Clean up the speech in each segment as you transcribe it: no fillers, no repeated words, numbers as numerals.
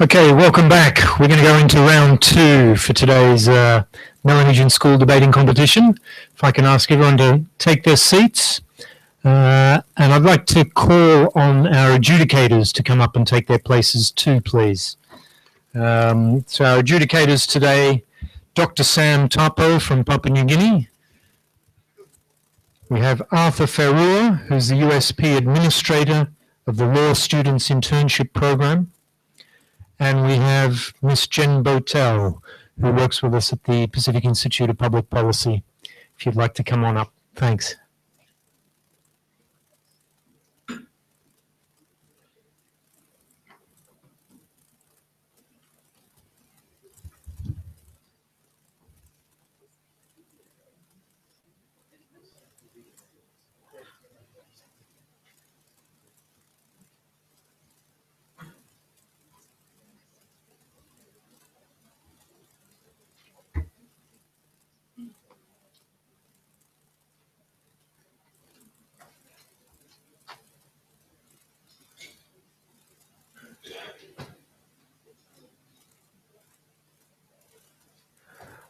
Okay, welcome back. We're going to go into round 2 for today's Melanesian School Debating Competition. If I can ask everyone to take their seats. And I'd like to call on our adjudicators to come up and take their places too, please. So our adjudicators today, Dr. Sam Tapo from Papua New Guinea. We have Arthur Farua, who's the USP Administrator of the Law Students Internship Program. And we have Miss Jen Botel, who works with us at the Pacific Institute of Public Policy. If you'd like to come on up. Thanks.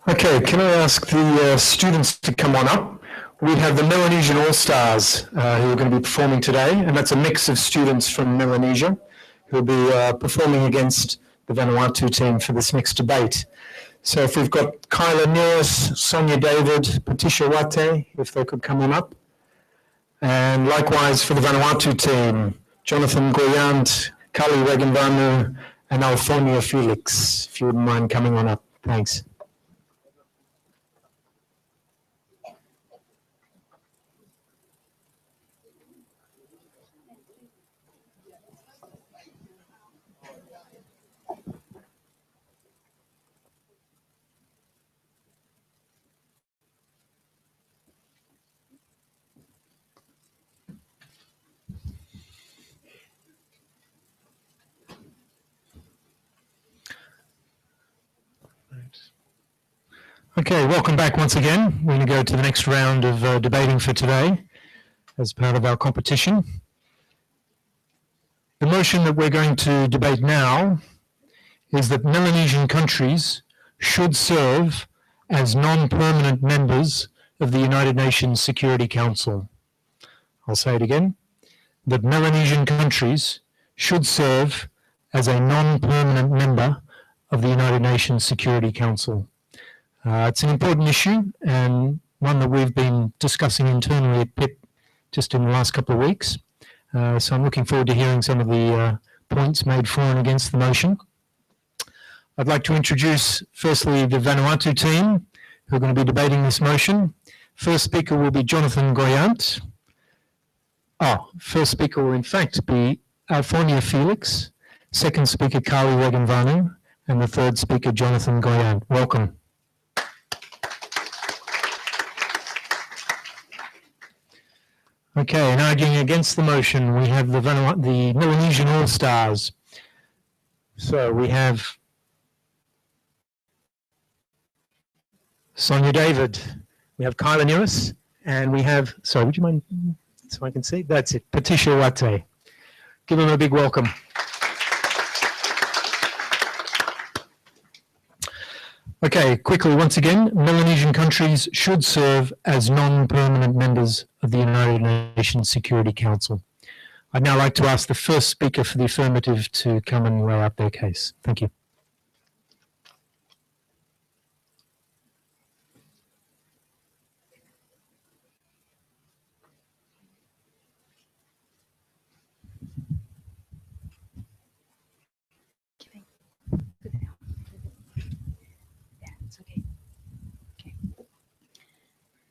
Okay, can I ask the students to come on up? We have the Melanesian All Stars who are going to be performing today, and that's a mix of students from Melanesia who will be performing against the Vanuatu team for this next debate. So if we've got Kyla Neris, Sonia David, Patricia Wate, if they could come on up. And likewise for the Vanuatu team, Jonathan Goyant, Kali Regenvanu, and Alfonia Felix, if you wouldn't mind coming on up. Thanks. Okay, welcome back once again. We're going to go to the next round of debating for today as part of our competition. The motion that we're going to debate now is that Melanesian countries should serve as non-permanent members of the United Nations Security Council. I'll say it again, that Melanesian countries should serve as a non-permanent member of the United Nations Security Council. It's an important issue and one that we've been discussing internally at PIP just in the last couple of weeks. So I'm looking forward to hearing some of the points made for and against the motion. I'd like to introduce firstly the Vanuatu team who are going to be debating this motion. First speaker will be Jonathan Goyant. First speaker will in fact be Alfonia Felix, second speaker Kali Regenvanu, and the third speaker Jonathan Goyant. Welcome. Okay, and arguing against the motion, we have the Melanesian All Stars. So we have Sonia David, we have Kyla Neris, and we have, sorry, would you mind, so I can see? That's it, Patricia Wate. Give them a big welcome. Okay, quickly, once again, Melanesian countries should serve as non-permanent members of the United Nations Security Council. I'd now like to ask the first speaker for the affirmative to come and lay out their case. Thank you.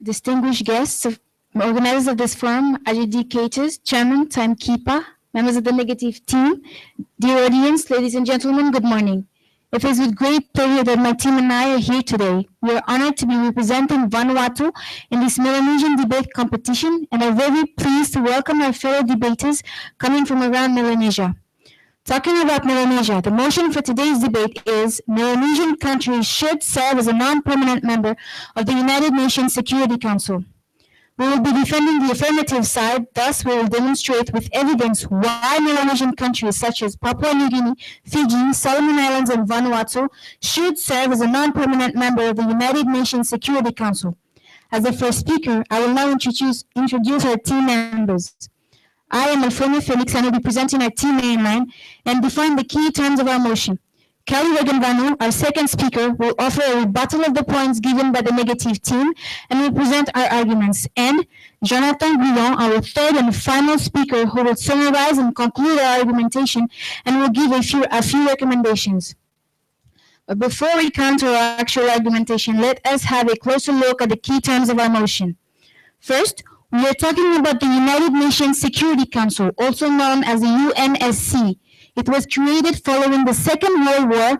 Distinguished guests, organizers of this forum, adjudicators, chairman, timekeeper, members of the negative team, dear audience, ladies and gentlemen, good morning. It is with great pleasure that my team and I are here today. We are honored to be representing Vanuatu in this Melanesian debate competition and are very pleased to welcome our fellow debaters coming from around Melanesia. Talking about Melanesia, the motion for today's debate is Melanesian countries should serve as a non-permanent member of the United Nations Security Council. We will be defending the affirmative side, thus we will demonstrate with evidence why Melanesian countries such as Papua New Guinea, Fiji, Solomon Islands, and Vanuatu should serve as a non-permanent member of the United Nations Security Council. As the first speaker, I will now introduce our team members. I am Alfredo Felix and will be presenting our team mainline and define the key terms of our motion. Kelly Regan-Vanu, our second speaker, will offer a rebuttal of the points given by the negative team and will present our arguments. And Jonathan Guillon, our third and final speaker, who will summarize and conclude our argumentation and will give a few recommendations. But before we come to our actual argumentation, let us have a closer look at the key terms of our motion. First, we are talking about the United Nations Security Council, also known as the UNSC. It was created following the Second World War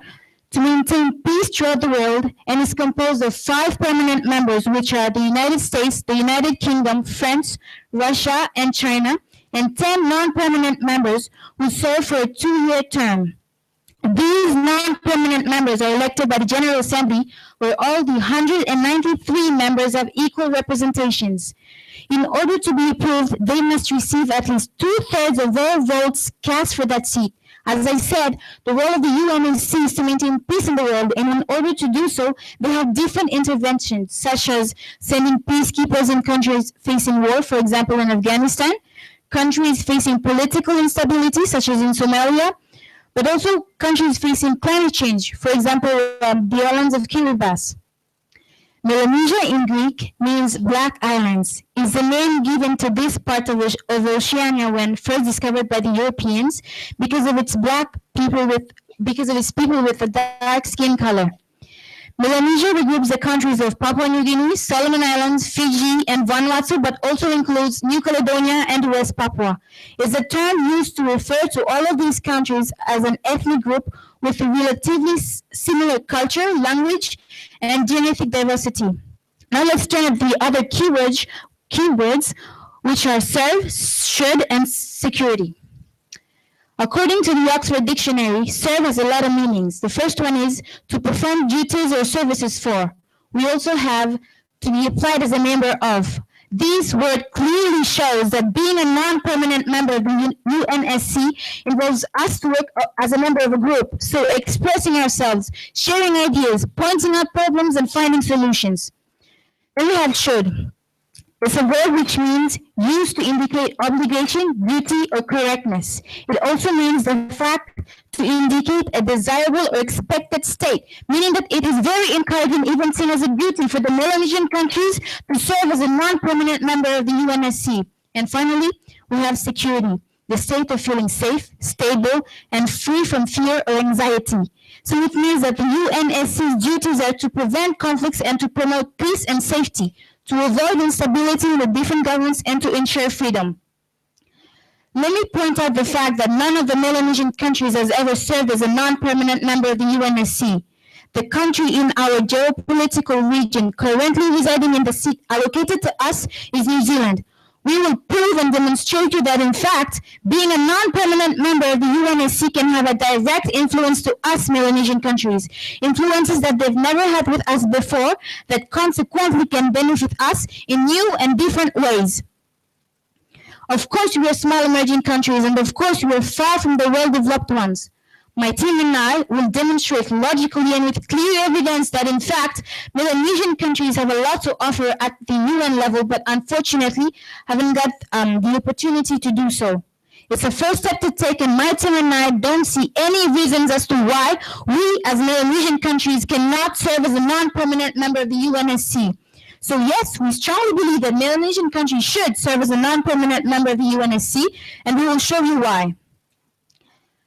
to maintain peace throughout the world and is composed of 5 permanent members, which are the United States, the United Kingdom, France, Russia, and China, and 10 non-permanent members who serve for a 2-year term. These non-permanent members are elected by the General Assembly, where all the 193 members have equal representations. In order to be approved, they must receive at least 2/3 of all votes cast for that seat. As I said, the role of the UNSC is to maintain peace in the world, and in order to do so, they have different interventions, such as sending peacekeepers in countries facing war, for example in Afghanistan, countries facing political instability, such as in Somalia, but also countries facing climate change, for example, the islands of Kiribati. Melanesia in Greek means Black Islands. Is the name given to this part of Oceania when first discovered by the Europeans because of its people with a dark skin color. Melanesia regroups the countries of Papua New Guinea, Solomon Islands, Fiji, and Vanuatu, but also includes New Caledonia and West Papua. It's a term used to refer to all of these countries as an ethnic group with a relatively similar culture, language, and genetic diversity. Now let's turn to the other keywords, which are serve, should, and security. According to the Oxford Dictionary, serve has a lot of meanings. The first one is to perform duties or services for. We also have to be applied as a member of. This word clearly shows that being a non-permanent member of the UNSC involves us to work as a member of a group, so expressing ourselves, sharing ideas, pointing out problems, and finding solutions. Then we have should. It's a word which means used to indicate obligation, duty, or correctness. It also means the fact to indicate a desirable or expected state, meaning that it is very encouraging, even seen as a duty for the Melanesian countries to serve as a non-permanent member of the UNSC. And finally, we have security, the state of feeling safe, stable, and free from fear or anxiety. So it means that the UNSC's duties are to prevent conflicts and to promote peace and safety, to avoid instability in the different governments, and to ensure freedom. Let me point out the fact that none of the Melanesian countries has ever served as a non-permanent member of the UNSC. The country in our geopolitical region currently residing in the seat allocated to us is New Zealand. We will prove and demonstrate to you that, in fact, being a non-permanent member of the UNSC can have a direct influence to us Melanesian countries, influences that they've never had with us before, that consequently can benefit us in new and different ways. Of course, we are small emerging countries, and of course, we are far from the well-developed ones. My team and I will demonstrate logically and with clear evidence that, in fact, Melanesian countries have a lot to offer at the UN level, but unfortunately haven't got the opportunity to do so. It's a first step to take, and my team and I don't see any reasons as to why we, as Melanesian countries, cannot serve as a non-permanent member of the UNSC. So yes, we strongly believe that Melanesian countries should serve as a non-permanent member of the UNSC, and we will show you why.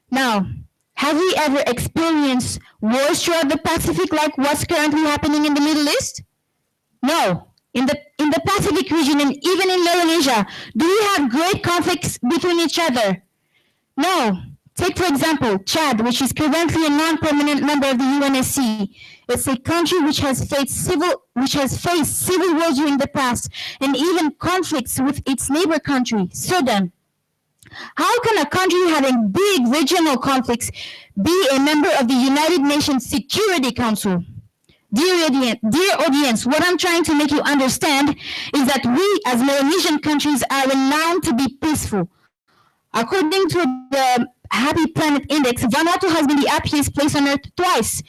Now, have we ever experienced wars throughout the Pacific like what's currently happening in the Middle East? No. In the Pacific region and even in Melanesia, do we have great conflicts between each other? No. Take, for example, Chad, which is currently a non-permanent member of the UNSC. It's a country which has faced civil wars during the past and even conflicts with its neighbor country, Sudan. How can a country having big regional conflicts be a member of the United Nations Security Council? Dear audience, what I'm trying to make you understand is that we as Melanesian countries are renowned to be peaceful. According to the Happy Planet Index, Vanuatu has been the happiest place on earth twice.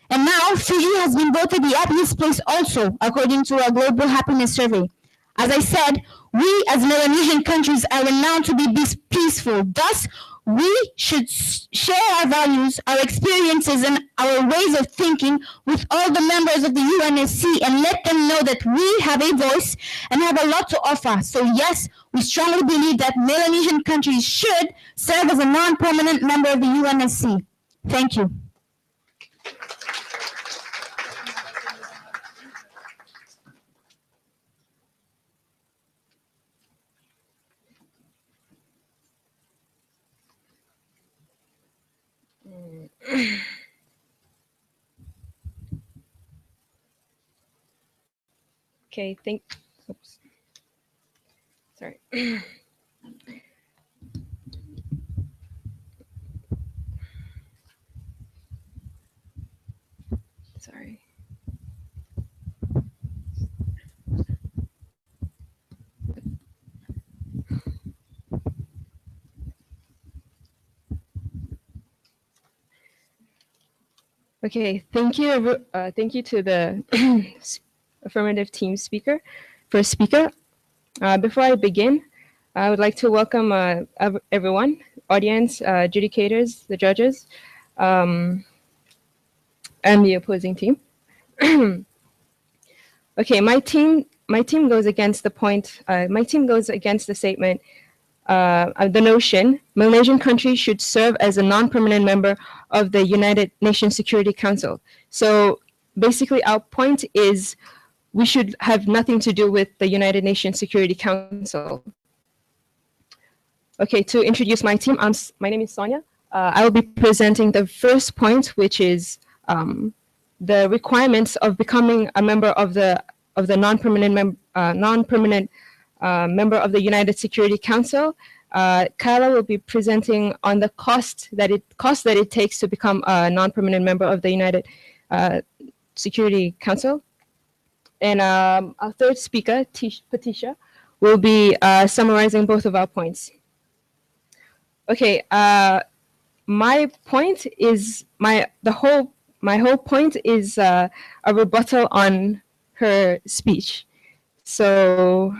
And now Fiji has been voted the happiest place also, according to a global happiness survey. As I said, we as Melanesian countries are renowned to be peaceful. Thus, we should share our values, our experiences, and our ways of thinking with all the members of the UNSC and let them know that we have a voice and have a lot to offer. So yes, we strongly believe that Melanesian countries should serve as a non-permanent member of the UNSC. Thank you. Okay, oops. Sorry. Sorry. Okay, thank you to the affirmative team first speaker. Before I begin, I would like to welcome everyone, audience, adjudicators, the judges, and the opposing team. Okay, my team goes against the point. My team goes against the statement. The notion Malaysian countries should serve as a non-permanent member of the United Nations Security Council. So basically, our point is we should have nothing to do with the United Nations Security Council. Okay, to introduce my team, my name is Sonia. I will be presenting the first point, which is the requirements of becoming a member of the non-permanent member of the United Security Council. Kyla will be presenting on the cost that it takes to become a non-permanent member of the United Security Council. And our third speaker, Patricia, will be summarizing both of our points. Okay, my point is my whole point is a rebuttal on her speech. So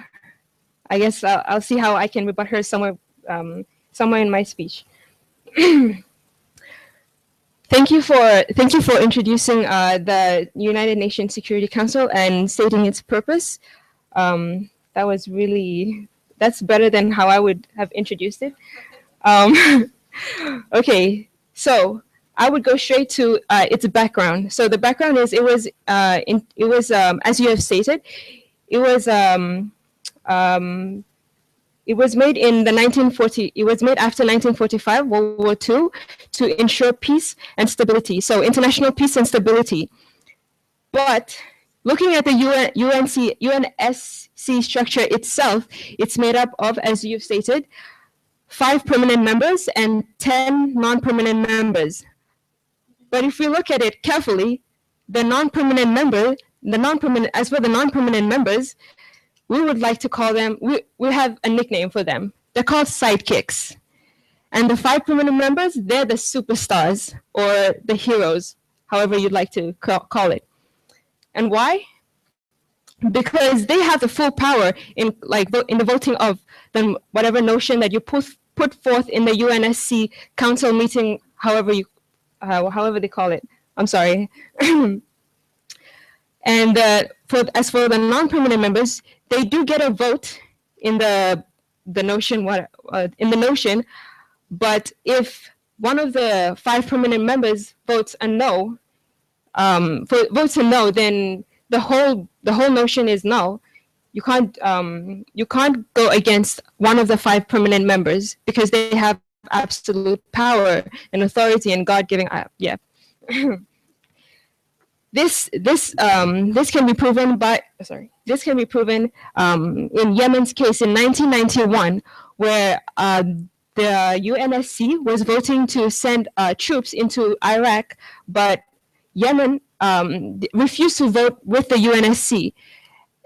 I guess I'll see how I can rebut her somewhere in my speech. Thank you for introducing the United Nations Security Council and stating its purpose. That's better than how I would have introduced it. Okay, so I would go straight to its background. So the background is it was as you have stated, it was made in the 1940. It was made after 1945, World War II, to ensure peace and stability. So international peace and stability. But looking at the UNSC structure itself, it's made up of, as you've stated, 5 permanent members and 10 non-permanent members. But if we look at it carefully, as for the non-permanent members, we would like to call them, we have a nickname for them. They're called sidekicks. And the 5 permanent members, they're the superstars or the heroes, however you'd like to call it. And why? Because they have the full power in the voting of whatever notion that you put forth in the UNSC Council meeting, however they call it. I'm sorry. And as for the non-permanent members, they do get a vote in the notion. But if one of the 5 permanent members votes a no, then the whole notion is null. You can't go against one of the 5 permanent members because they have absolute power and authority and God-giving. Yeah. This can be proven by This can be proven in Yemen's case in 1991, where the UNSC was voting to send troops into Iraq, but Yemen refused to vote with the UNSC.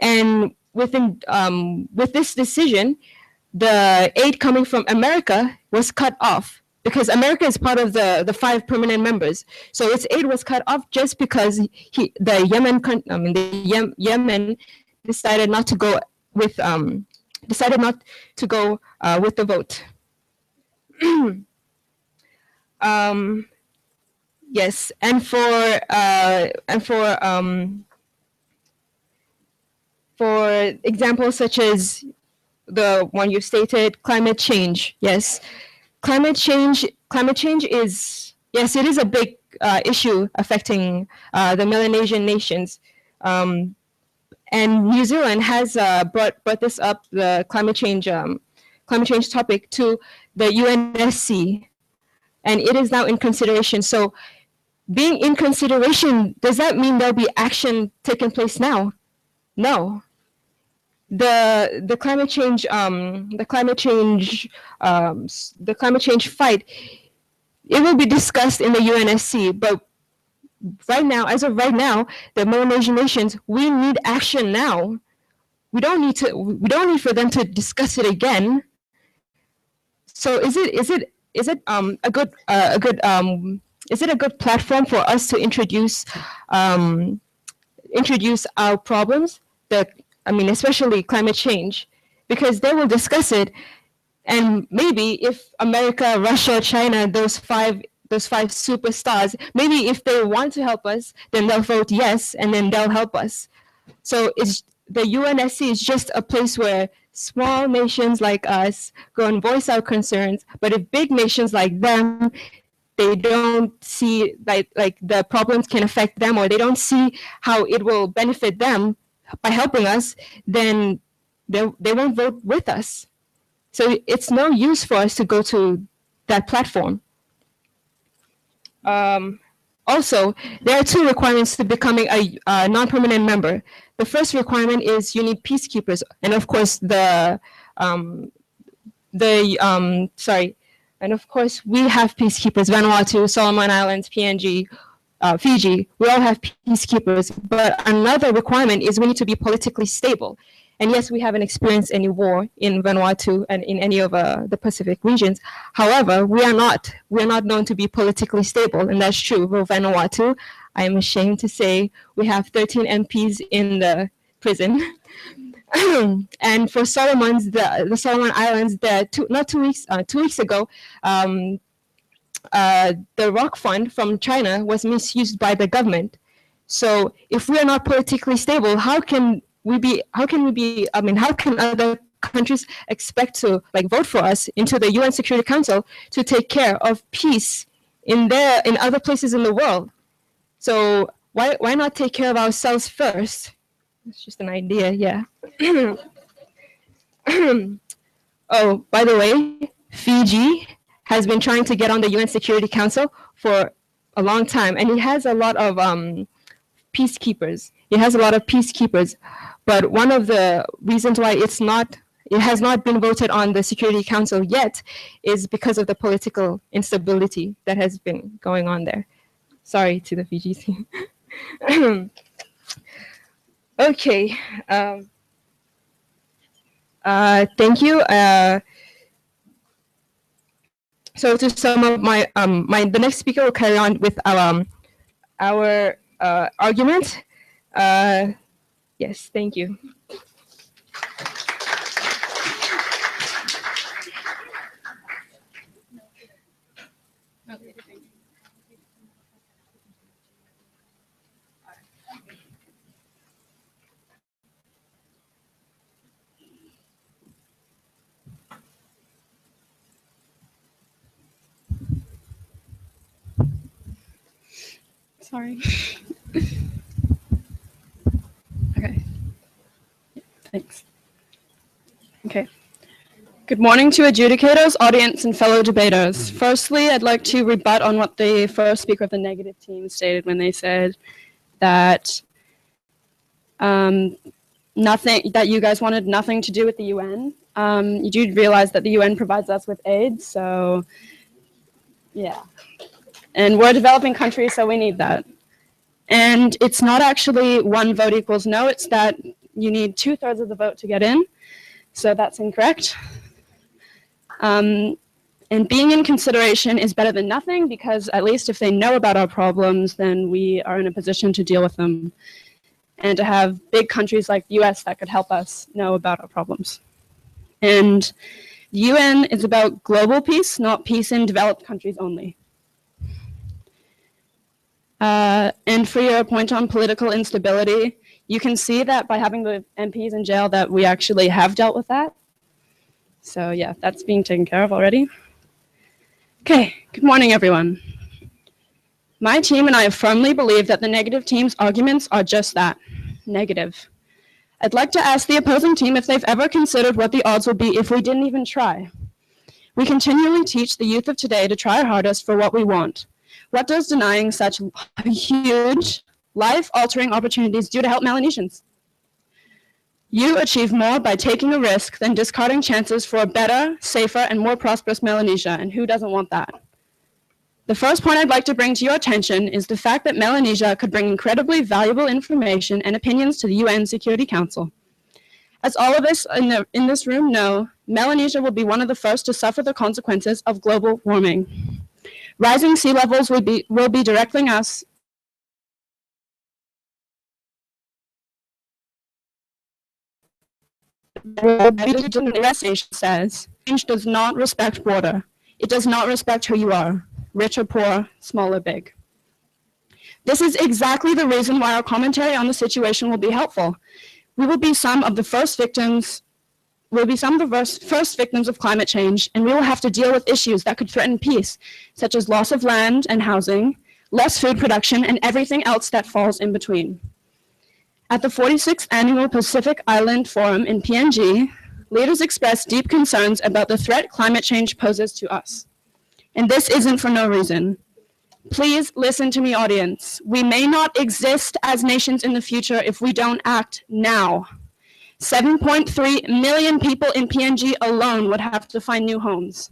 And with this decision, the aid coming from America was cut off because America is part of the 5 permanent members. So its aid was cut off just because Yemen decided not to go with the vote. Yes, and for examples such as the one you stated, climate change. Yes, climate change is, yes, it is a big issue affecting the Melanesian nations. And New Zealand has brought this up, the climate change topic, to the UNSC, and it is now in consideration. So being in consideration, does that mean there'll be action taking place now? No. The climate change fight, it will be discussed in the UNSC, but right now, as of right now, the Melanesian nations, we need action now. We don't need for them to discuss it again. So is it a good platform for us to introduce our problems, especially climate change, because they will discuss it, and maybe if America, Russia, China, those five superstars, maybe if they want to help us, then they'll vote yes, and then they'll help us. So the UNSC is just a place where small nations like us go and voice our concerns, but if big nations like them, they don't see like the problems can affect them, or they don't see how it will benefit them by helping us, then they won't vote with us. So it's no use for us to go to that platform. Also, there are 2 requirements to becoming a non-permanent member. The first requirement is you need peacekeepers, and of course we have peacekeepers. Vanuatu, Solomon Islands, PNG, Fiji, we all have peacekeepers. But another requirement is we need to be politically stable. And yes, we haven't experienced any war in Vanuatu and in any of the Pacific regions. However, we are not known to be politically stable, and that's true. For Vanuatu, I am ashamed to say we have 13 MPs in the prison. And for Solomons, the Solomon Islands, 2 weeks ago, the rock fund from China was misused by the government. So if we are not politically stable, how can other countries expect to vote for us into the UN Security Council to take care of peace in other places in the world? So why not take care of ourselves first? It's just an idea, yeah. Oh, by the way, Fiji has been trying to get on the UN Security Council for a long time, and it has a lot of peacekeepers. But one of the reasons why it has not been voted on the Security Council yet is because of the political instability that has been going on there. Sorry to the Fiji team. Okay. Thank you. So to sum up the next speaker will carry on with our argument. Yes, thank you. Sorry. Okay. Thanks. Okay. Good morning to adjudicators, audience, and fellow debaters. Firstly, I'd like to rebut on what the first speaker of the negative team stated when they said that that you guys wanted nothing to do with the UN. You do realize that the UN provides us with aid, so yeah. And we're a developing country, so we need that. And it's not actually one vote equals no, it's that you need 2/3 of the vote to get in, so that's incorrect. And being in consideration is better than nothing, because at least if they know about our problems, then we are in a position to deal with them, and to have big countries like the US that could help us know about our problems. And the UN is about global peace, not peace in developed countries only. And for your point on political instability, you can see that by having the MPs in jail that we actually have dealt with that. So yeah, that's being taken care of already. Okay, good morning, everyone. My team and I firmly believe that the negative team's arguments are just that, negative. I'd like to ask the opposing team if they've ever considered what the odds would be if we didn't even try. We continually teach the youth of today to try our hardest for what we want. What does denying such huge, life-altering opportunities do to help Melanesians? You achieve more by taking a risk than discarding chances for a better, safer, and more prosperous Melanesia, and who doesn't want that? The first point I'd like to bring to your attention is the fact that Melanesia could bring incredibly valuable information and opinions to the UN Security Council. As all of us in this room know, Melanesia will be one of the first to suffer the consequences of global warming. Rising sea levels will be directing us the investigation says, change does not respect border. It does not respect who you are, rich or poor, small or big. This is exactly the reason why our commentary on the situation will be helpful. We will be some of the first victims of climate change, and we will have to deal with issues that could threaten peace, such as loss of land and housing, less food production, and everything else that falls in between. At the 46th Annual Pacific Island Forum in PNG, leaders expressed deep concerns about the threat climate change poses to us. And this isn't for no reason. Please listen to me, audience. We may not exist as nations in the future if we don't act now. 7.3 million people in PNG alone would have to find new homes.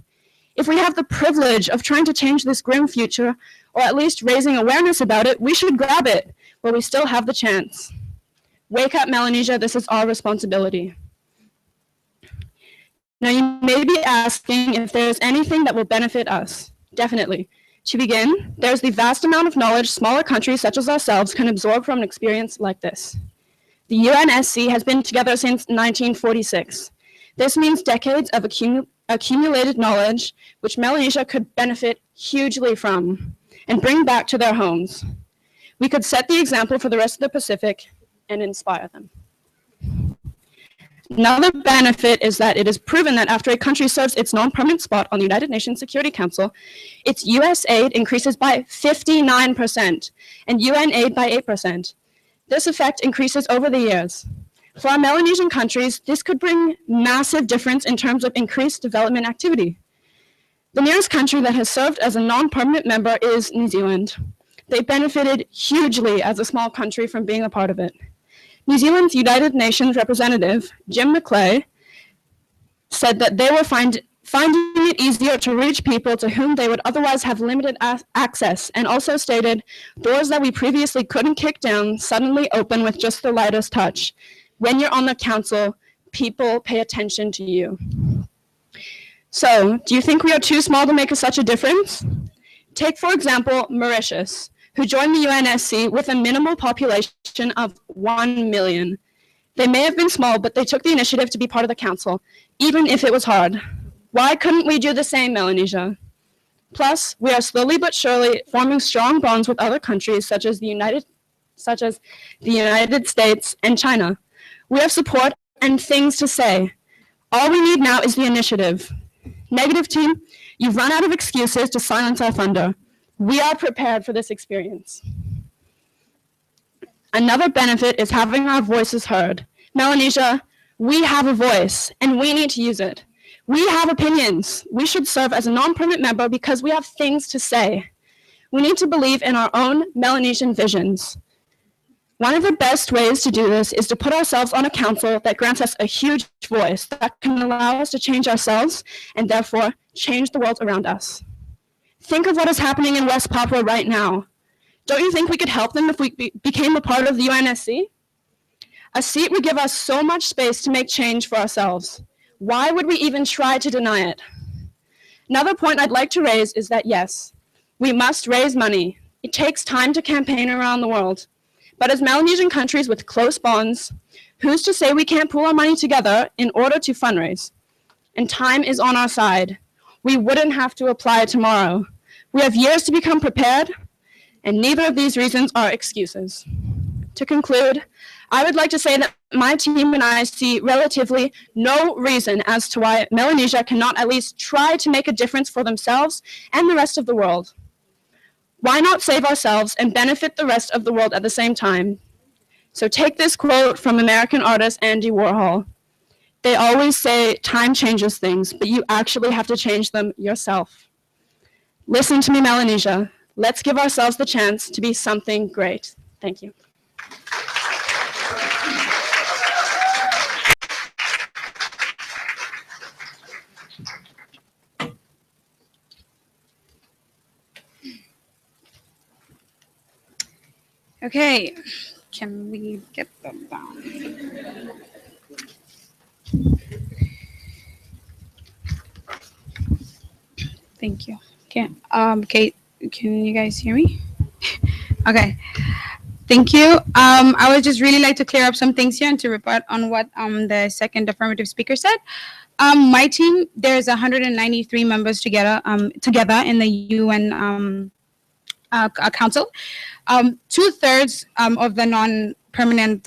If we have the privilege of trying to change this grim future, or at least raising awareness about it, we should grab it while we still have the chance. Wake up, Melanesia, this is our responsibility. Now, you may be asking if there's anything that will benefit us. Definitely. To begin, there's the vast amount of knowledge smaller countries such as ourselves can absorb from an experience like this. The UNSC has been together since 1946. This means decades of accumulated knowledge, which Melanesia could benefit hugely from and bring back to their homes. We could set the example for the rest of the Pacific and inspire them. Another benefit is that it is proven that after a country serves its non-permanent spot on the United Nations Security Council, its US aid increases by 59% and UN aid by 8%. This effect increases over the years. For our Melanesian countries, this could bring massive difference in terms of increased development activity. The nearest country that has served as a non-permanent member is New Zealand. They benefited hugely as a small country from being a part of it. New Zealand's United Nations representative, Jim McClay, said that they were finding it easier to reach people to whom they would otherwise have limited access, and also stated, doors that we previously couldn't kick down suddenly open with just the lightest touch. When you're on the council, people pay attention to you. So, do you think we are too small to make such a difference? Take, for example, Mauritius, who joined the UNSC with a minimal population of 1 million. They may have been small, but they took the initiative to be part of the council, even if it was hard. Why couldn't we do the same, Melanesia? Plus, we are slowly but surely forming strong bonds with other countries such as the United States and China. We have support and things to say. All we need now is the initiative. Negative team, you've run out of excuses to silence our thunder. We are prepared for this experience. Another benefit is having our voices heard. Melanesia, we have a voice, and we need to use it. We have opinions. We should serve as a non-permanent member because we have things to say. We need to believe in our own Melanesian visions. One of the best ways to do this is to put ourselves on a council that grants us a huge voice that can allow us to change ourselves and therefore change the world around us. Think of what is happening in West Papua right now. Don't you think we could help them if we became a part of the UNSC? A seat would give us so much space to make change for ourselves. Why would we even try to deny it? Another point I'd like to raise is that yes, we must raise money. It takes time to campaign around the world. But as Melanesian countries with close bonds, who's to say we can't pool our money together in order to fundraise? And time is on our side. We wouldn't have to apply tomorrow. We have years to become prepared, and neither of these reasons are excuses. To conclude, I would like to say that my team and I see relatively no reason as to why Melanesia cannot at least try to make a difference for themselves and the rest of the world. Why not save ourselves and benefit the rest of the world at the same time? So take this quote from American artist Andy Warhol. They always say time changes things, but you actually have to change them yourself. Listen to me, Melanesia. Let's give ourselves the chance to be something great. Thank you. Okay, can we get them down? Thank you. Okay, can you guys hear me? Okay, thank you. I would just really like to clear up some things here and to report on what the second affirmative speaker said. My team, there's 193 members together in the UN Council. Two-thirds of the non-permanent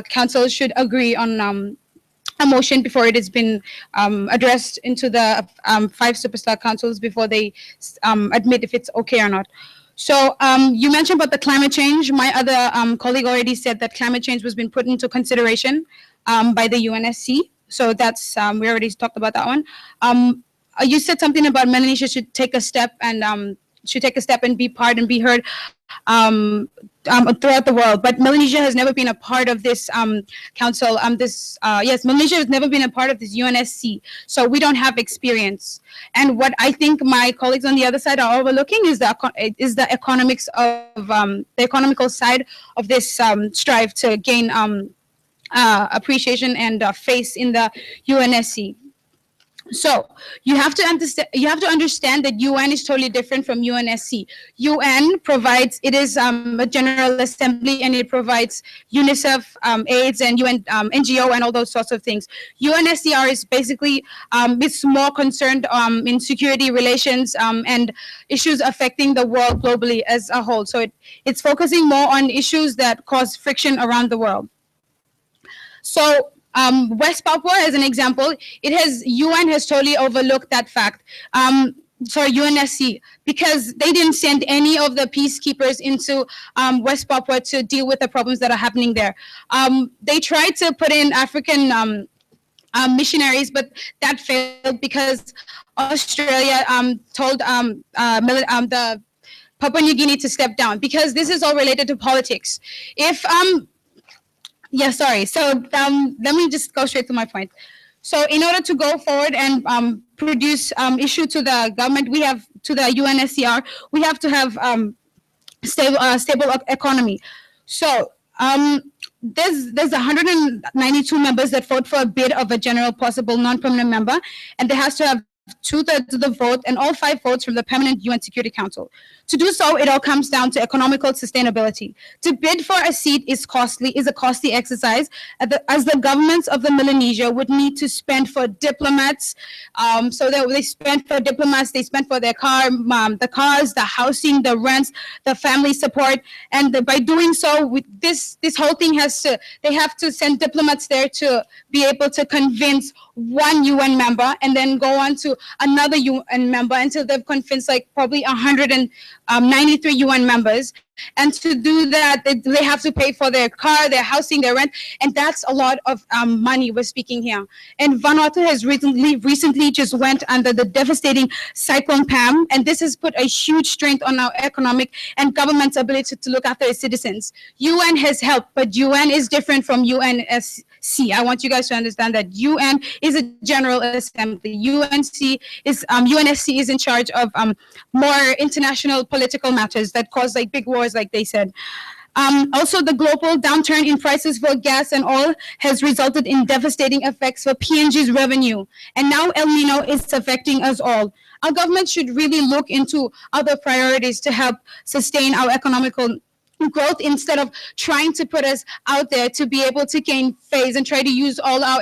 council should agree on a motion before it has been addressed into the 5 superstar councils before they admit if it's okay or not. So you mentioned about the climate change. My other colleague already said that climate change was been put into consideration by the UNSC. So that's, we already talked about that one. You said something about Melanesia should take a step and be part and be heard throughout the world. But Melanesia has never been a part of this council. Melanesia has never been a part of this UNSC. So we don't have experience. And what I think my colleagues on the other side are overlooking is the economics of the economical side of this strive to gain appreciation and face in the UNSC. So you have to understand that UN is totally different from UNSC. UN provides, it is a General Assembly, and it provides UNICEF, AIDS, and UN NGO, and all those sorts of things. UNSCR is basically it's more concerned in security relations and issues affecting the world globally as a whole. So it's focusing more on issues that cause friction around the world. So West Papua, as an example, UN has totally overlooked that fact. UNSC, because they didn't send any of the peacekeepers into West Papua to deal with the problems that are happening there. They tried to put in African missionaries, but that failed because Australia told the Papua New Guinea to step down, because this is all related to politics. So let me just go straight to my point. So in order to go forward and produce issue to the government, to the UNSCR, we have to have stable economy. So there's 192 members that vote for a bid of a general possible non-permanent member, and there has to have 2/3 of the vote and all 5 votes from the permanent UN Security Council. To do so, it all comes down to economical sustainability. To bid for a seat is a costly exercise, as the governments of the Melanesia would need to spend for diplomats. So they spend for diplomats, they spend for their the cars, the housing, the rents, the family support, and by doing so, with this whole thing they have to send diplomats there to be able to convince one UN member, and then go on to another UN member until they've convinced like probably 193 UN members. And to do that, they have to pay for their car, their housing, their rent, and that's a lot of money we're speaking here. And Vanuatu has recently just went under the devastating Cyclone Pam, and this has put a huge strain on our economic and government's ability to look after its citizens. UN has helped, but UN is different from UNSC. I want you guys to understand that UN is a General Assembly. UNSC is in charge of more international political matters that cause like big wars, like they said. Also, the global downturn in prices for gas and oil has resulted in devastating effects for PNG's revenue. And now El Nino is affecting us all. Our government should really look into other priorities to help sustain our economical growth instead of trying to put us out there to be able to gain phase and try to use all our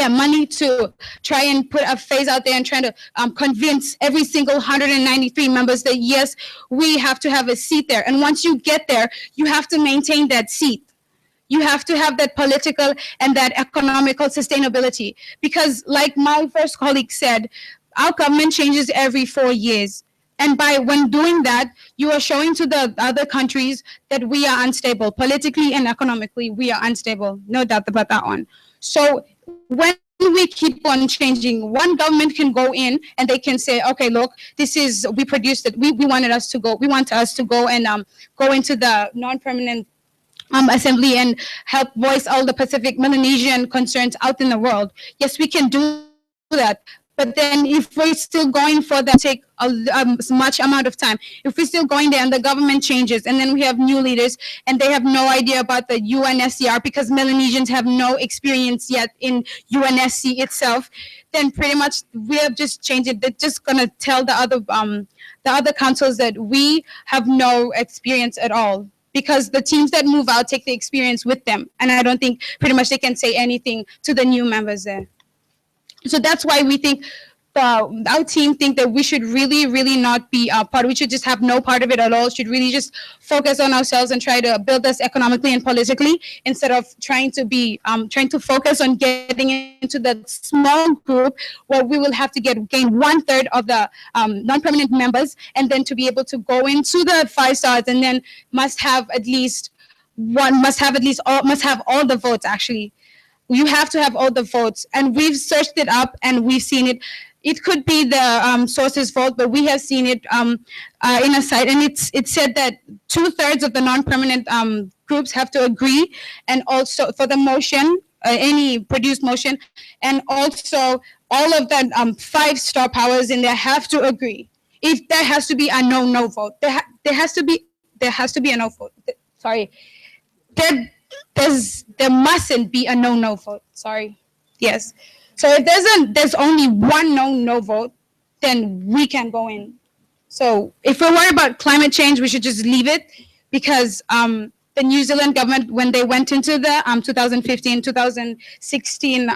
money to try and put a phase out there and trying to convince every single 193 members that yes, we have to have a seat there. And once you get there, you have to maintain that seat. You have to have that political and that economical sustainability. Because like my first colleague said, our government changes every 4 years. And when doing that, you are showing to the other countries that we are unstable. Politically and economically, we are unstable. No doubt about that one. So when we keep on changing, one government can go in and they can say, okay, look, we produced it. We want us to go and go into the non-permanent assembly and help voice all the Pacific Melanesian concerns out in the world. Yes, we can do that. But then if we're still going for that, take a much amount of time. If we're still going there and the government changes and then we have new leaders and they have no idea about the UNSCR because Melanesians have no experience yet in UNSC itself, then pretty much we have just changed it. They're just going to tell the other councils that we have no experience at all. Because the teams that move out take the experience with them. And I don't think pretty much they can say anything to the new members there. So that's why we think our team think that we should really, really not be a part. We should just have no part of it at all. Should really just focus on ourselves and try to build us economically and politically instead of trying to focus on getting into that small group where we will have to gain 1/3 of the non-permanent members and then to be able to go into the 5 stars and then must have all the votes actually. You have to have all the votes, and we've searched it up and we've seen it. It could be the source's fault, but we have seen it in a site, and it said that 2/3 of the non-permanent groups have to agree, and also for the motion, any produced motion, and also all of the 5-star powers in there have to agree. If there has to be a no vote, there has to be a no vote. Sorry, there mustn't be a no vote. Sorry, yes. So if there's only one no vote, then we can go in. So if we're worried about climate change, we should just leave it because the New Zealand government, when they went into the 2015, 2016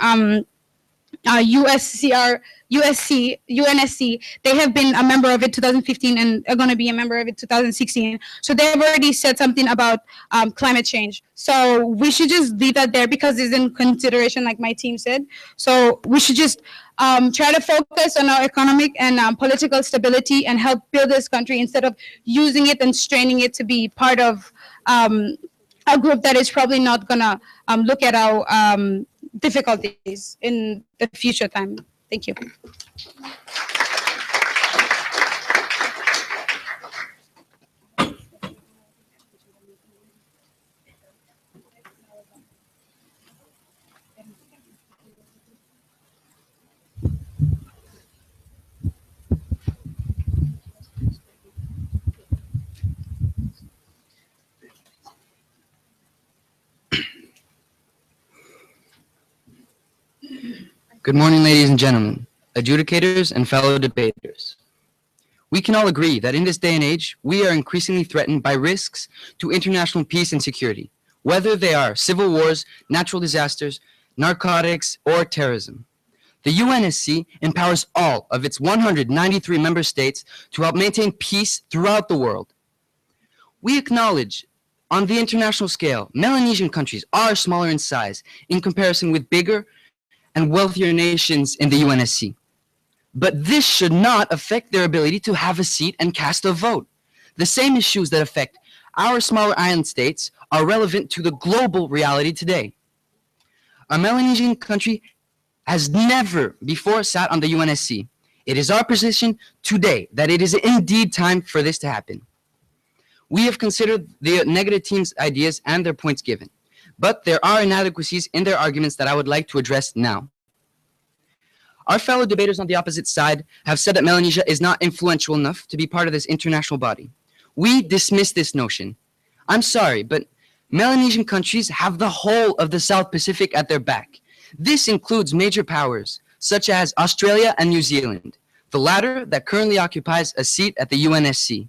UNSC, they have been a member of it 2015 and are going to be a member of it 2016. So they've already said something about climate change. So we should just leave that there because it's in consideration, like my team said. So we should just try to focus on our economic and political stability and help build this country instead of using it and straining it to be part of a group that is probably not going to look at our difficulties in the future time. Thank you. Good morning, ladies and gentlemen, adjudicators and fellow debaters. We can all agree that in this day and age, we are increasingly threatened by risks to international peace and security, whether they are civil wars, natural disasters, narcotics, or terrorism. The UNSC empowers all of its 193 member states to help maintain peace throughout the world. We acknowledge on the international scale, Melanesian countries are smaller in size in comparison with bigger and wealthier nations in the UNSC. But this should not affect their ability to have a seat and cast a vote. The same issues that affect our smaller island states are relevant to the global reality today. A Melanesian country has never before sat on the UNSC. It is our position today that it is indeed time for this to happen. We have considered the negative team's ideas and their points given, but there are inadequacies in their arguments that I would like to address now. Our fellow debaters on the opposite side have said that Melanesia is not influential enough to be part of this international body. We dismiss this notion. I'm sorry, but Melanesian countries have the whole of the South Pacific at their back. This includes major powers, such as Australia and New Zealand, the latter that currently occupies a seat at the UNSC.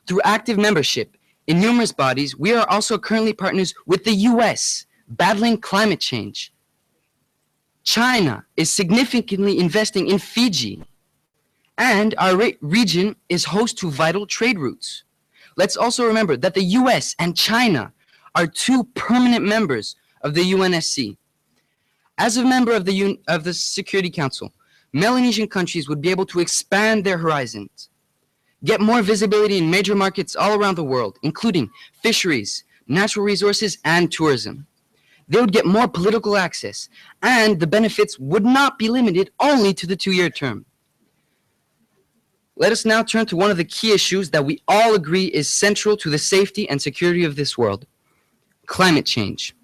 Through active membership in numerous bodies, we are also currently partners with the US, battling climate change. China is significantly investing in Fiji, and our region is host to vital trade routes. Let's also remember that the US and China are two permanent members of the UNSC. As a member of the Security Council, Melanesian countries would be able to expand their horizons, get more visibility in major markets all around the world, including fisheries, natural resources, and tourism. They would get more political access, and the benefits would not be limited only to the 2-year term. Let us now turn to one of the key issues that we all agree is central to the safety and security of this world: climate change.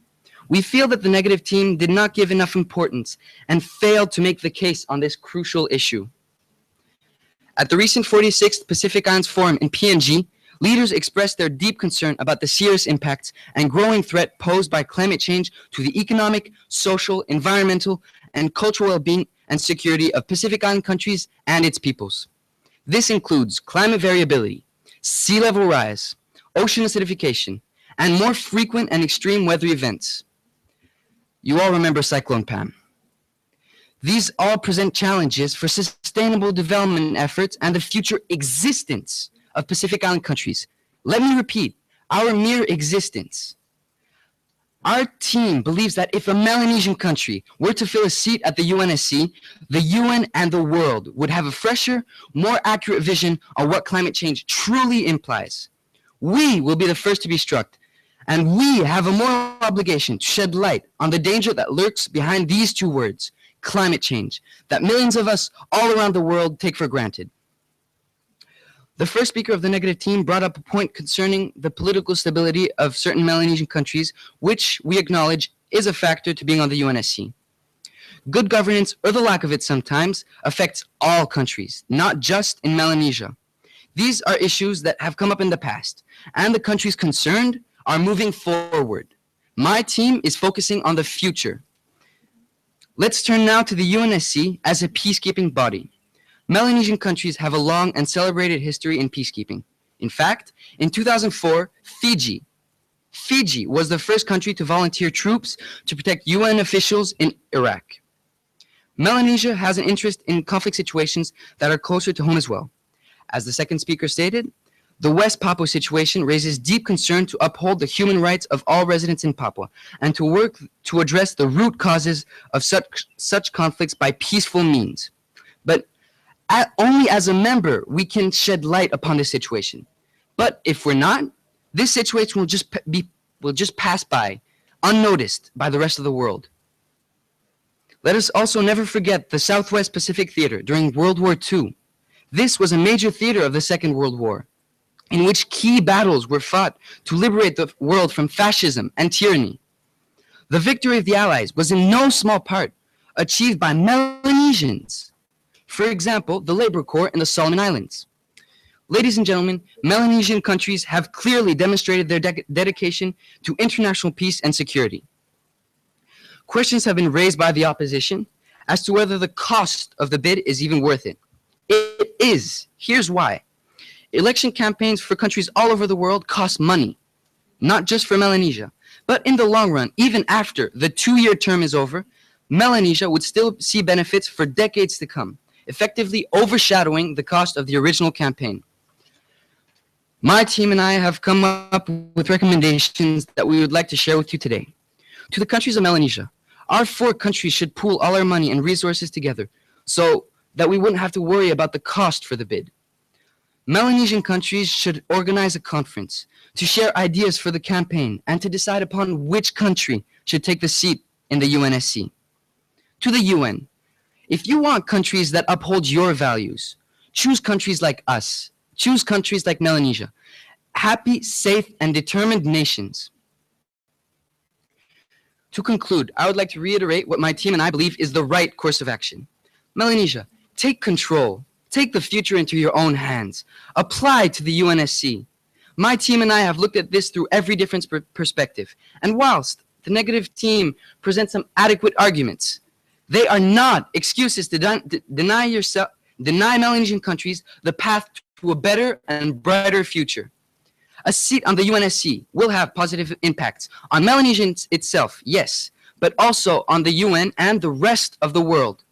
We feel that the negative team did not give enough importance and failed to make the case on this crucial issue. At the recent 46th Pacific Islands Forum in PNG, leaders expressed their deep concern about the serious impacts and growing threat posed by climate change to the economic, social, environmental, and cultural well-being and security of Pacific Island countries and its peoples. This includes climate variability, sea level rise, ocean acidification, and more frequent and extreme weather events. You all remember Cyclone Pam. These all present challenges for sustainable development efforts and the future existence of Pacific Island countries. Let me repeat, our mere existence. Our team believes that if a Melanesian country were to fill a seat at the UNSC, the UN and the world would have a fresher, more accurate vision on what climate change truly implies. We will be the first to be struck, and we have a moral obligation to shed light on the danger that lurks behind these two words, climate change, that millions of us all around the world take for granted. The first speaker of the negative team brought up a point concerning the political stability of certain Melanesian countries, which we acknowledge is a factor to being on the UNSC. Good governance, or the lack of it sometimes, affects all countries, not just in Melanesia. These are issues that have come up in the past, and the countries concerned are moving forward. My team is focusing on the future. Let's turn now to the UNSC as a peacekeeping body. Melanesian countries have a long and celebrated history in peacekeeping. In fact, in 2004, Fiji was the first country to volunteer troops to protect UN officials in Iraq. Melanesia has an interest in conflict situations that are closer to home as well. As the second speaker stated, the West Papua situation raises deep concern to uphold the human rights of all residents in Papua and to work to address the root causes of such conflicts by peaceful means. But only as a member we can shed light upon this situation. But if we're not, this situation will just pass by, unnoticed by the rest of the world. Let us also never forget the Southwest Pacific Theater during World War II. This was a major theater of the Second World War, in which key battles were fought to liberate the world from fascism and tyranny. The victory of the Allies was in no small part achieved by Melanesians. For example, the Labor Corps in the Solomon Islands. Ladies and gentlemen, Melanesian countries have clearly demonstrated their dedication to international peace and security. Questions have been raised by the opposition as to whether the cost of the bid is even worth it. It is. Here's why. Election campaigns for countries all over the world cost money, not just for Melanesia. But in the long run, even after the 2-year term is over, Melanesia would still see benefits for decades to come, effectively overshadowing the cost of the original campaign. My team and I have come up with recommendations that we would like to share with you today. To the countries of Melanesia, our 4 countries should pool all our money and resources together so that we wouldn't have to worry about the cost for the bid. Melanesian countries should organize a conference to share ideas for the campaign and to decide upon which country should take the seat in the UNSC. To the UN, if you want countries that uphold your values, choose countries like us. Choose countries like Melanesia. Happy, safe, and determined nations. To conclude, I would like to reiterate what my team and I believe is the right course of action. Melanesia, take control. Take the future into your own hands. Apply to the UNSC. My team and I have looked at this through every different perspective. And whilst the negative team presents some adequate arguments, they are not excuses to deny Melanesian countries the path to a better and brighter future. A seat on the UNSC will have positive impacts on Melanesia itself, yes, but also on the UN and the rest of the world.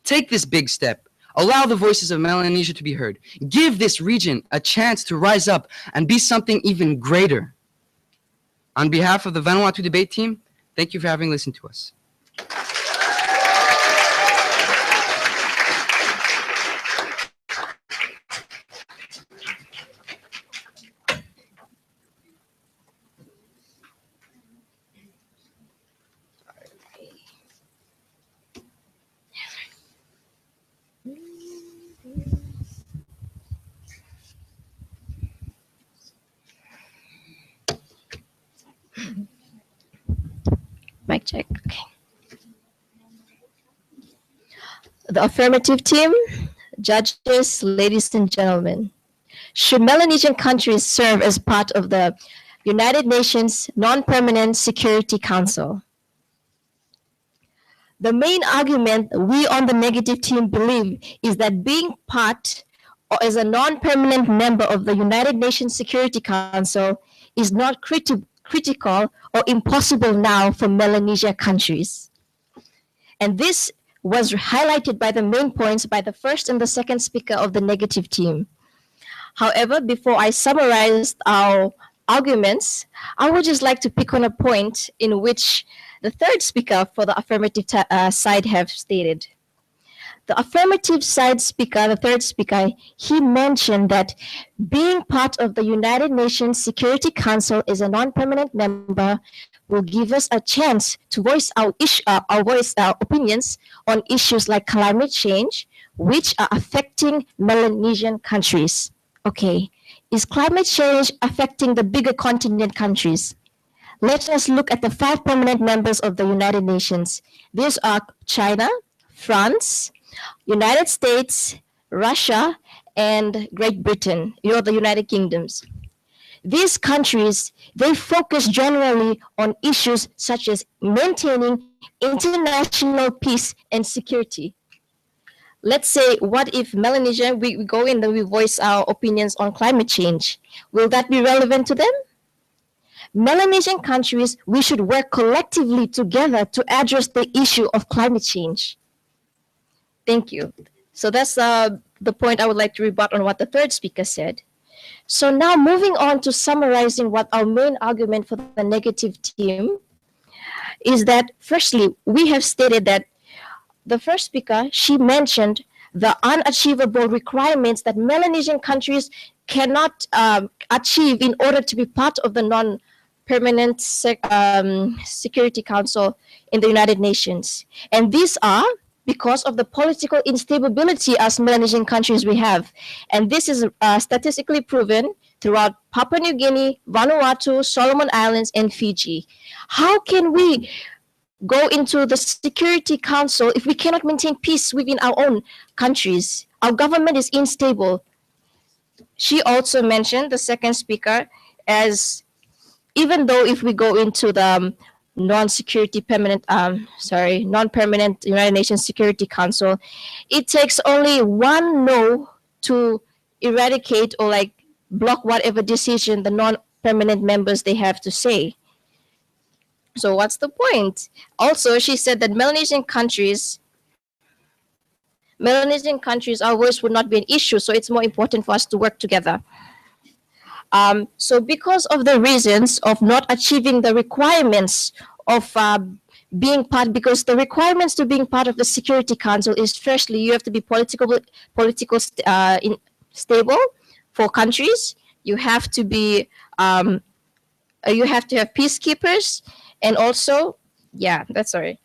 Take this big step. Allow the voices of Melanesia to be heard. Give this region a chance to rise up and be something even greater. On behalf of the Vanuatu debate team, thank you for having listened to us. Mic check. Okay. The affirmative team, judges, ladies and gentlemen. Should Melanesian countries serve as part of the United Nations Non-Permanent Security Council? The main argument we on the negative team believe is that being part or as a non-permanent member of the United Nations Security Council is not critical or impossible now for Melanesia countries. And this was highlighted by the main points by the first and the second speaker of the negative team. However, before I summarize our arguments, I would just like to pick on a point in which the third speaker for the affirmative side have stated. The affirmative side speaker, the third speaker, he mentioned that being part of the United Nations Security Council as a non-permanent member will give us a chance to voice our opinions on issues like climate change, which are affecting Melanesian countries. Okay, is climate change affecting the bigger continent countries? Let us look at the 5 permanent members of the United Nations. These are China, France, United States, Russia, and Great Britain, the United Kingdoms. These countries, they focus generally on issues such as maintaining international peace and security. Let's say, what if Melanesia, we go in and we voice our opinions on climate change? Will that be relevant to them? Melanesian countries, we should work collectively together to address the issue of climate change. Thank you. So that's the point I would like to rebut on what the third speaker said. So now moving on to summarizing what our main argument for the negative team is that, firstly, we have stated that the first speaker, she mentioned the unachievable requirements that Melanesian countries cannot achieve in order to be part of the non-permanent Security Council in the United Nations. And these are because of the political instability as Melanesian countries we have. And this is statistically proven throughout Papua New Guinea, Vanuatu, Solomon Islands, and Fiji. How can we go into the Security Council if we cannot maintain peace within our own countries? Our government is unstable. She also mentioned, the second speaker, as even though if we go into the non-permanent United Nations Security Council, it takes only one no to eradicate or like block whatever decision the non-permanent members they have to say. So what's the point? Also, she said that Melanesian countries, our voice would not be an issue, so it's more important for us to work together. So because of the reasons of not achieving the requirements of being part, because the requirements to being part of the Security Council is, firstly, you have to be stable for countries. You have to be you have to have peacekeepers, and also, yeah, that's sorry.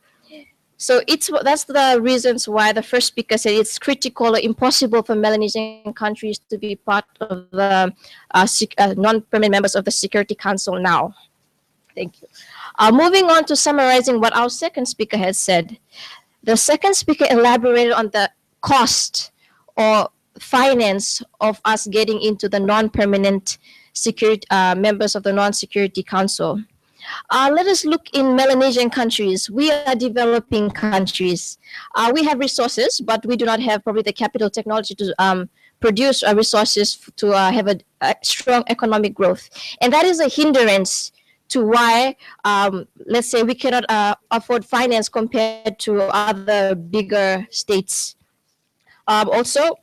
So that's the reasons why the first speaker said it's critical or impossible for Melanesian countries to be part of the non-permanent members of the Security Council now. Thank you. Moving on to summarizing what our second speaker has said. The second speaker elaborated on the cost or finance of us getting into the non-permanent security members of the non-security council. Let us look in Melanesian countries. We are developing countries. We have resources, but we do not have probably the capital technology to produce resources to have a strong economic growth. And that is a hindrance to why, let's say, we cannot afford finance compared to other bigger states. Also,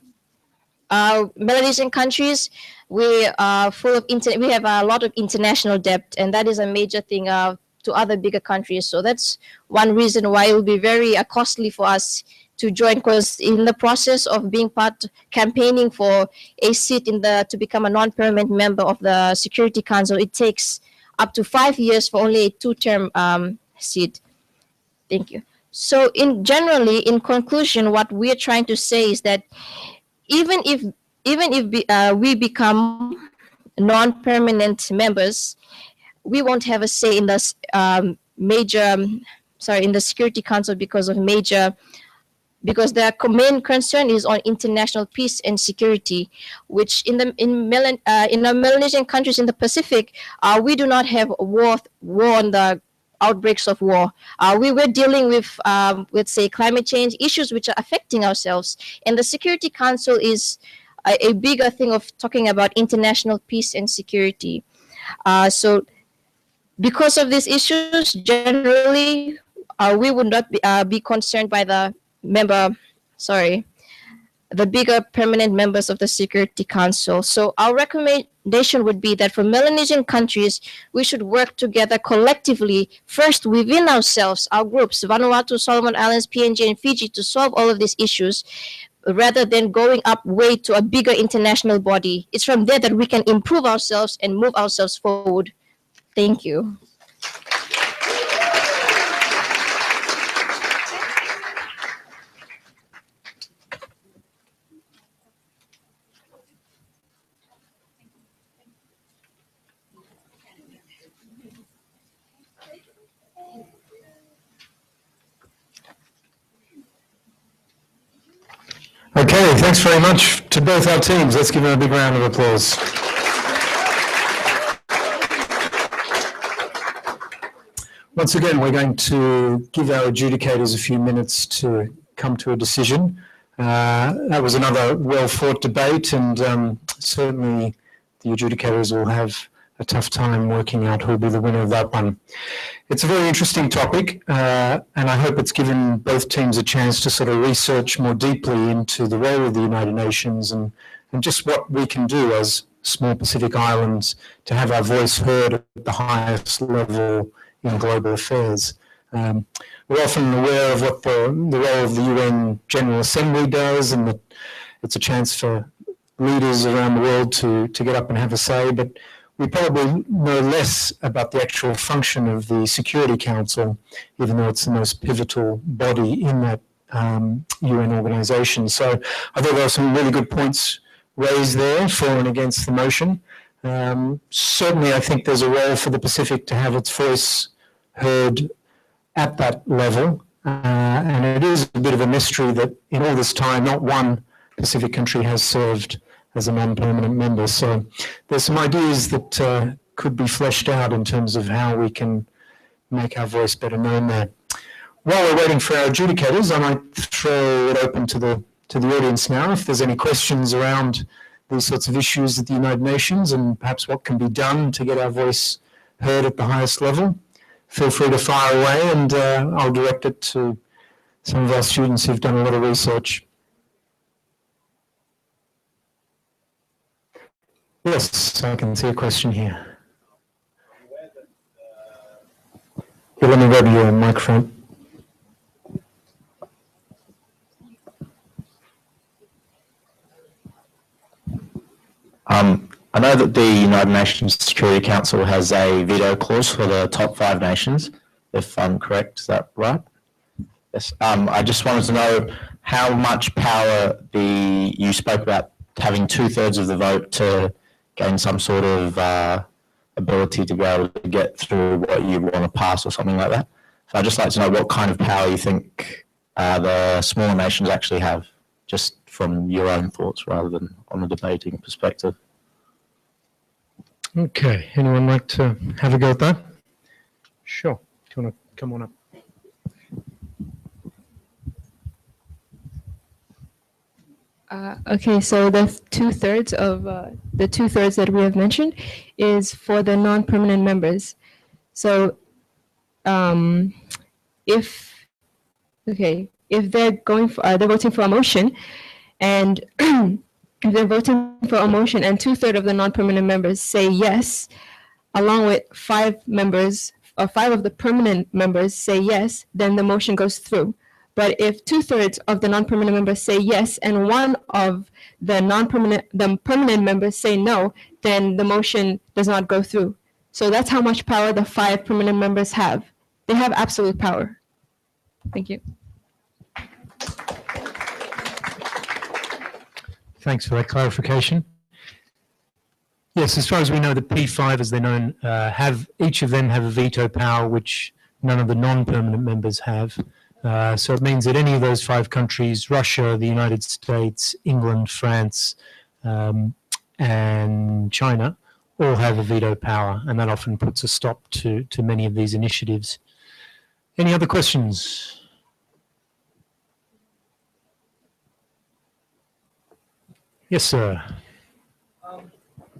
Melanesian countries, we are full of we have a lot of international debt, and that is a major thing to other bigger countries. So that's one reason why it will be very costly for us to join, because in the process of being campaigning for a seat to become a non-permanent member of the Security Council, it takes up to 5 years for only a 2-term seat. Thank you. So in conclusion, what we're trying to say is that even if we become non-permanent members, we won't have a say in the in the Security Council because the main concern is on international peace and security, which in the Melanesian countries in the Pacific, we do not have war on the outbreaks of war. We were dealing with, let's say, climate change issues which are affecting ourselves, and the Security Council is a bigger thing of talking about international peace and security. So because of these issues, generally, we would not be concerned by the bigger permanent members of the Security Council. So our recommendation would be that for Melanesian countries, we should work together collectively, first within ourselves, our groups, Vanuatu, Solomon Islands, PNG, and Fiji, to solve all of these issues, rather than going up way to a bigger international body. It's from there that we can improve ourselves and move ourselves forward. Thank you. Okay, thanks very much to both our teams. Let's give them a big round of applause. Once again, we're going to give our adjudicators a few minutes to come to a decision. That was another well-fought debate, and certainly the adjudicators will have a tough time working out who'll be the winner of that one. It's a very interesting topic, and I hope it's given both teams a chance to sort of research more deeply into the role of the United Nations and just what we can do as small Pacific islands to have our voice heard at the highest level in global affairs. We're often aware of what the role of the UN General Assembly does, and that it's a chance for leaders around the world to get up and have a say, but we probably know less about the actual function of the Security Council, even though it's the most pivotal body in that UN organization. So I thought there were some really good points raised there for and against the motion. Certainly I think there's a role for the Pacific to have its voice heard at that level, and it is a bit of a mystery that in all this time not one Pacific country has served as a non-permanent member. So there's some ideas that could be fleshed out in terms of how we can make our voice better known there. While we're waiting for our adjudicators, I might throw it open to the audience now. If there's any questions around these sorts of issues at the United Nations and perhaps what can be done to get our voice heard at the highest level, feel free to fire away, and I'll direct it to some of our students who've done a lot of research. Yes, I can see a question here. Let me grab your microphone. that the United Nations Security Council has a veto clause for the top 5 nations, if I'm correct. Is that right? Yes. I just wanted to know how much power you spoke about having 2/3 of the vote to gain some sort of ability to be able to get through what you want to pass or something like that. So I'd just like to know what kind of power you think the smaller nations actually have, just from your own thoughts rather than on a debating perspective. Okay, anyone like to have a go at that? Sure. Do you want to come on up? Okay, so the 2/3 of the 2/3 that we have mentioned is for the non-permanent members. So, if they're they're voting for a motion, and if they're voting for a motion, and 2/3 of the non-permanent members say yes, along with 5 members or 5 of the permanent members say yes, then the motion goes through. But if 2/3 of the non-permanent members say yes and 1 of the permanent members say no, then the motion does not go through. So that's how much power the 5 permanent members have. They have absolute power. Thank you. Thanks for that clarification. Yes, as far as we know, the P5, as they're known, each of them have a veto power, which none of the non-permanent members have. So it means that any of those 5 countries, Russia, the United States, England, France, and China, all have a veto power, and that often puts a stop to many of these initiatives. Any other questions? Yes, sir.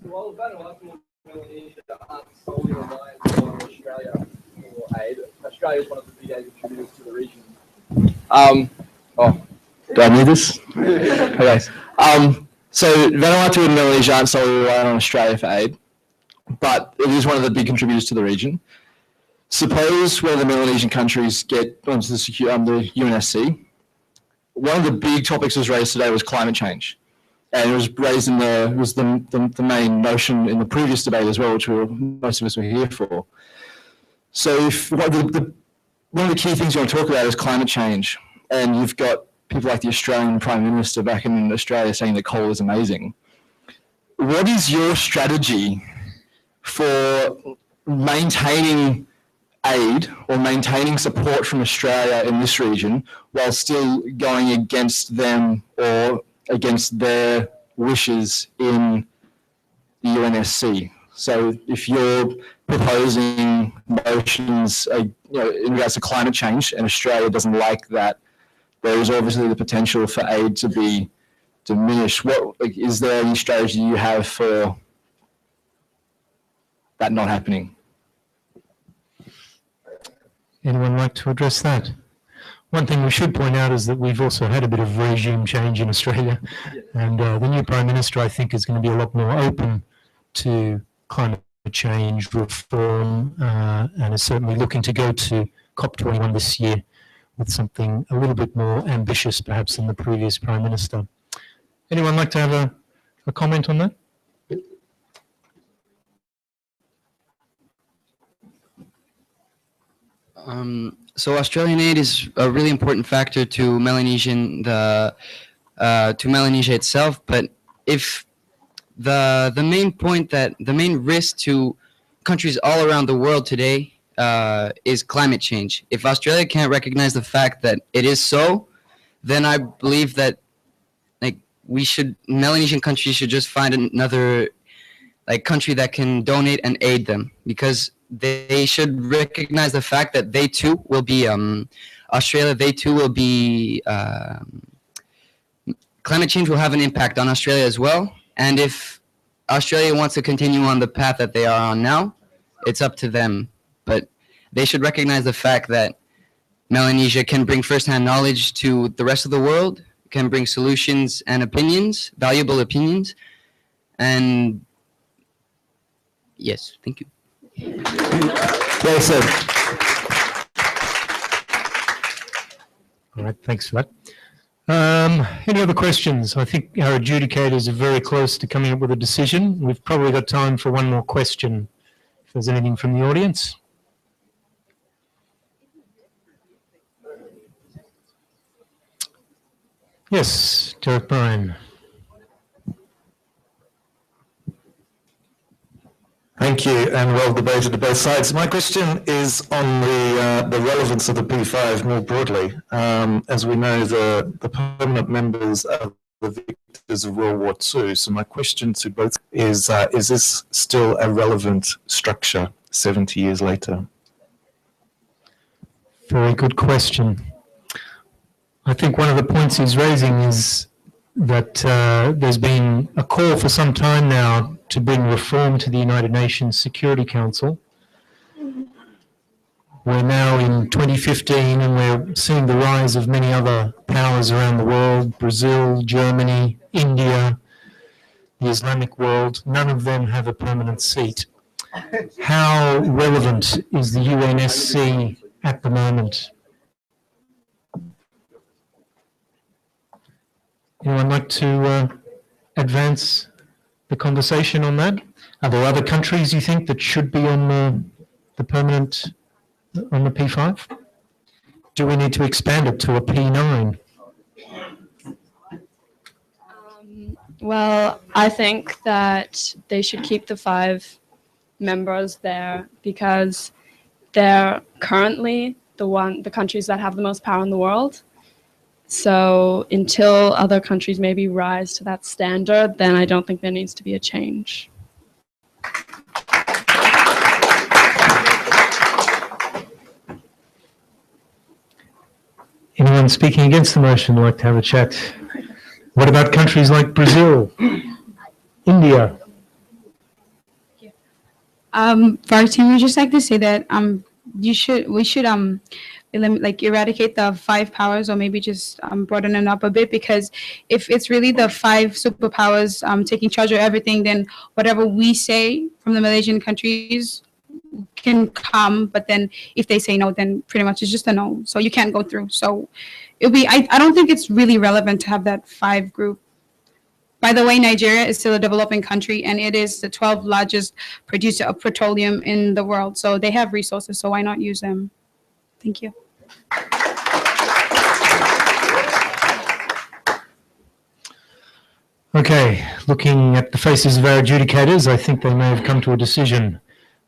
While Vanuatu and Melanesia aren't solely reliant on Australia for aid, Australia is one of the big aid contributors to the region. Do I need this? Okay. So Vanuatu and Melanesia aren't solely relying on Australia for aid, but it is one of the big contributors to the region. Suppose one of the Melanesian countries get onto the UNSC. One of the big topics that was raised today was climate change. And it was raised in the main motion in the previous debate as well, which most of us were here for. So if one of the key things you want to talk about is climate change, and you've got people like the Australian Prime Minister back in Australia saying that coal is amazing. What is your strategy for maintaining aid or maintaining support from Australia in this region while still going against them or against their wishes in the UNSC? So if you're proposing motions in regards to climate change and Australia doesn't like that, there is obviously the potential for aid to be diminished. Is there any strategy you have for that not happening? Anyone like to address that? One thing we should point out is that we've also had a bit of regime change in Australia, and the new Prime Minister, I think, is going to be a lot more open to climate change reform, and is certainly looking to go to COP21 this year with something a little bit more ambitious, perhaps, than the previous Prime Minister. Anyone like to have a comment on that? So Australian aid is a really important factor to Melanesia itself. But if the main risk to countries all around the world today is climate change. If Australia can't recognize the fact that it is so, then I believe that Melanesian countries should just find another country that can donate and aid them, because they should recognize the fact that they too will be Australia. They too will be climate change will have an impact on Australia as well. And if Australia wants to continue on the path that they are on now, it's up to them. But they should recognize the fact that Melanesia can bring firsthand knowledge to the rest of the world, can bring solutions and opinions, valuable opinions. And yes, thank you. Well said. All right, thanks for that. Any other questions? I think our adjudicators are very close to coming up with a decision. We've probably got time for one more question, if there's anything from the audience. Yes, Derek Bryan. Thank you, and well debated to both sides. My question is on the relevance of the P5 more broadly. As we know, the permanent members are the victors of World War II. So my question to both is this still a relevant structure 70 years later? Very good question. I think one of the points he's raising is that there's been a call for some time now to bring reform to the United Nations Security Council. We're now in 2015 and we're seeing the rise of many other powers around the world, Brazil, Germany, India, the Islamic world. None of them have a permanent seat. How relevant is the UNSC at the moment? Anyone like to advance the conversation on that? Are there other countries you think that should be on the permanent, on the P5? Do we need to expand it to a P9? Well, I think that they should keep the 5 members there because they're currently the countries that have the most power in the world. So until other countries maybe rise to that standard, then I don't think there needs to be a change. Anyone speaking against the motion like to have a chat? What about countries like Brazil, India? For our team, we just like to say that we should eradicate the 5 powers, or maybe just broaden it up a bit, because if it's really the 5 superpowers taking charge of everything, then whatever we say from the Malaysian countries can come, but then if they say no, then pretty much it's just a no, so you can't go through. So it'll be, I don't think it's really relevant to have that 5 group. By the way, Nigeria is still a developing country, and it is the 12th largest producer of petroleum in the world. So they have resources, so why not use them? Thank you. Okay, looking at the faces of our adjudicators, I think they may have come to a decision.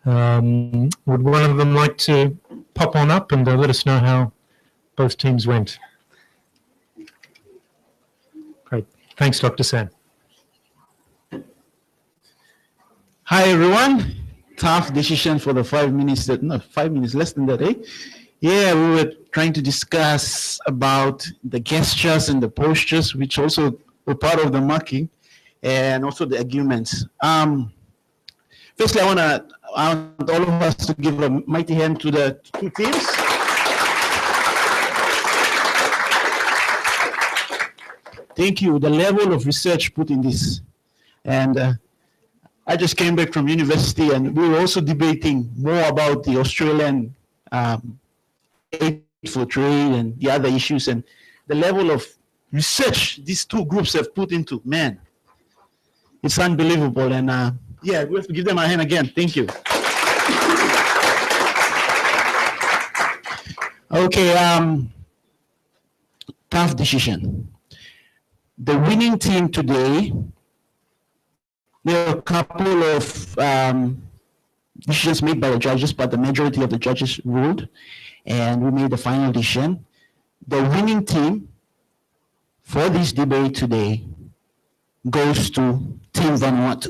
Would one of them like to pop on up and let us know how both teams went? Great. Thanks, Dr. San. Hi, everyone. Tough decision for the 5 minutes, no, 5 minutes, less than that, eh? Yeah, we were trying to discuss about the gestures and the postures, which also were part of the marking, and also the arguments. Firstly, I want all of us to give a mighty hand to the 2 teams. Thank you. The level of research put in this. And I just came back from university, and we were also debating more about the Australian aid for trade and the other issues, and the level of research these 2 groups have put into, man, it's unbelievable. And yeah, we have to give them a hand again. Thank you. Okay, tough decision. The winning team today, there are a couple of decisions made by the judges, but the majority of the judges ruled, and we made the final decision. The winning team for this debate today goes to Team Vanuatu.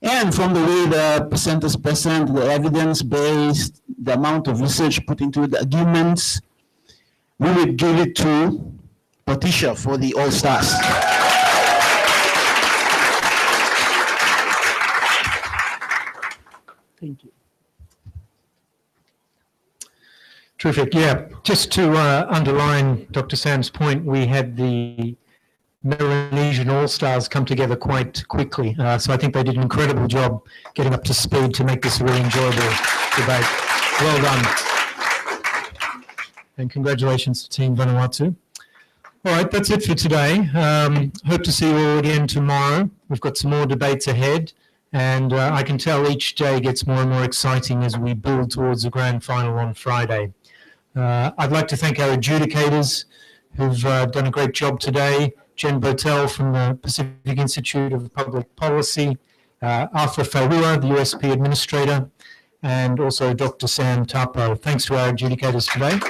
And from the way the percentages present, the evidence-based, the amount of research put into the arguments, we would give it to Patricia for the All Stars. Thank you. Terrific. Yeah, just to underline Dr. Sam's point, we had the Melanesian All Stars come together quite quickly. So I think they did an incredible job getting up to speed to make this a really enjoyable debate. Well done. And congratulations to Team Vanuatu. All right, that's it for today. Hope to see you all again tomorrow. We've got some more debates ahead, and I can tell each day gets more and more exciting as we build towards the grand final on Friday. I'd like to thank our adjudicators who've done a great job today. Jen Botel from the Pacific Institute of Public Policy, Arthur Fairua, the USP Administrator, and also Dr. Sam Tapo. Thanks to our adjudicators today.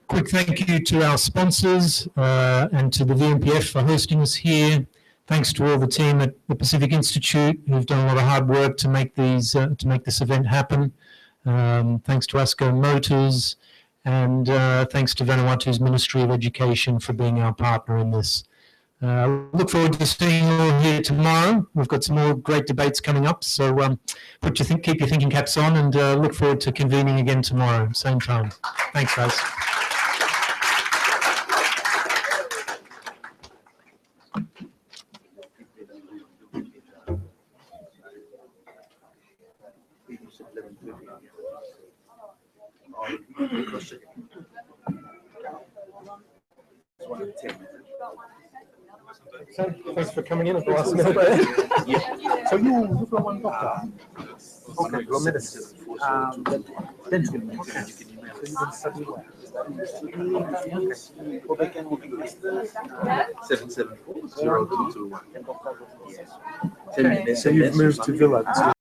Quick thank you to our sponsors and to the VNPF for hosting us here. Thanks to all the team at the Pacific Institute who've done a lot of hard work to make these to make this event happen. Thanks to ASCO Motors, and thanks to Vanuatu's Ministry of Education for being our partner in this. Look forward to seeing you all here tomorrow. We've got some more great debates coming up, so keep your thinking caps on, and look forward to convening again tomorrow, same time. Thanks, guys. Thanks for coming in at the last minute. So you've got one doctor. Okay, you're medicine. Dental. Okay. So you've been studying where? 774-0221. So you've moved to Villa.